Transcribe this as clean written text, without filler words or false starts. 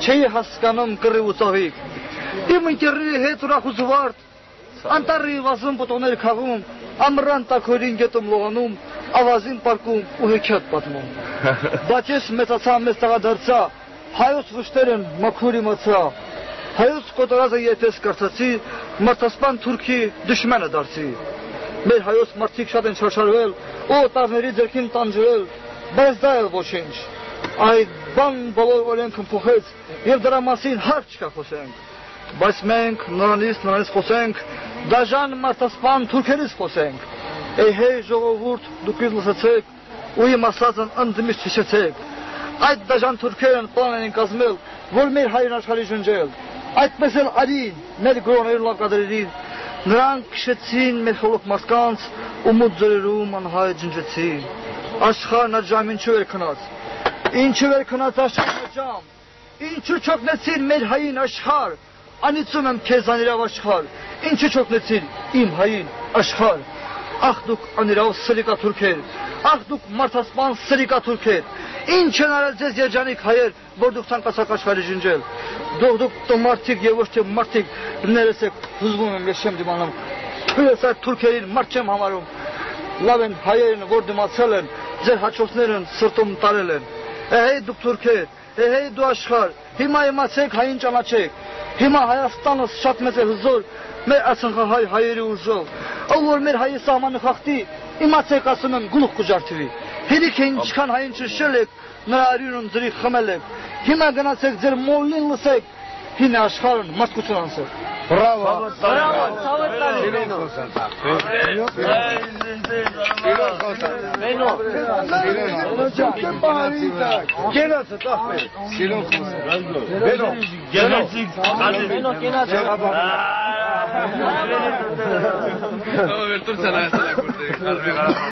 չէի հասկանում կռի ու ծաղիկ։ Իմ ընկերների հետ ուրախ ու զվարթ, անտառի վազում պտուղներ քաղում, ամռան տաքորին գետում լողանում, ավազին պարկում ու հեքիաթ պատմում։ Բայց ես մեծացա, մեծ տղա հայոց վշտերն մաքուր իմացա, հայոց կոտորածը եթե կարծացի, մարդասպան թուրքի դժմանը դարձի։ Մեր հայոց մարդիկ շատ են շարշարվել, ու տարների ձեռքին տանջվել, բայց դա էլ ոչինչ։ Այդ բան բոլոր օրենքը փոխեց, եւ դրա մասին հարց չկա խոսենք։ Բայց մենք նրանից խոսենք, դաժան մարդասպան թուրքերից խոսենք։ Էհե ժողովուրդ, դուք ինձ լսեցեք, ու իմ ասածն ընդդիմից հիշեցեք։ Այդ դաժան թուրքերն պլան են կազմել, որ մեր հայրն աշխարհի շնջել։ Այդպես էլ արին մեր գրոներն լավկադրերին, նրանք քշեցին մեր խոլոք մարդկանց ու մութ ձորերում անհայտ ջնջեցին։ Աշխարհն այդ ժամ ինչու էր քնած։ Ինչու էր քնած աշխարհն այդ ժամ։ Ինչու չօգնեցին մեր հային աշխարհ։ Անիծում եմ քեզ անիրավ աշխարհ։ Ինչու չօգնեցին իմ հային աշխարհ։ Ախ դուք անիրավ սրիկա թուրքեր, ախ դուք մարդասպան սրիկա թուրքեր։ Ինչ են արել ձեզ երջանիկ հայեր, որ դուք ցանկացաք աշխարհի ջնջել։ Դուք տոմարտիկ եւ ոչ թե մարդիկ ներեցեք, հուզվում եմ ես չեմ դիմանում։ Ես այդ թուրքերին մարդ չեմ համարում։ Լավ են հայերն, որ դիմացել են, ձեր հաճոցներն սրտում տարել են։ Էհե դուք թուրքեր, էհե դու աշխարհ, հիմա իմացեք հային ճանաչեք։ Հիմա Հայաստանը շատ մեծ է հզոր, մեր ասնխահայ հայերի ուժով։ Ով որ մեր հայի սահմանը խախտի, իմացեք ասում եմ գլուխ կջարդվի։ Հերիք է ինչքան հային ճշել եք, նրա արյունն ձրի խմել եք։ Հիմա գնացեք ձեր մոլին լսեք, հինը աշխարհն մարդկություն անսեք։ Բրավո։ Բրավո,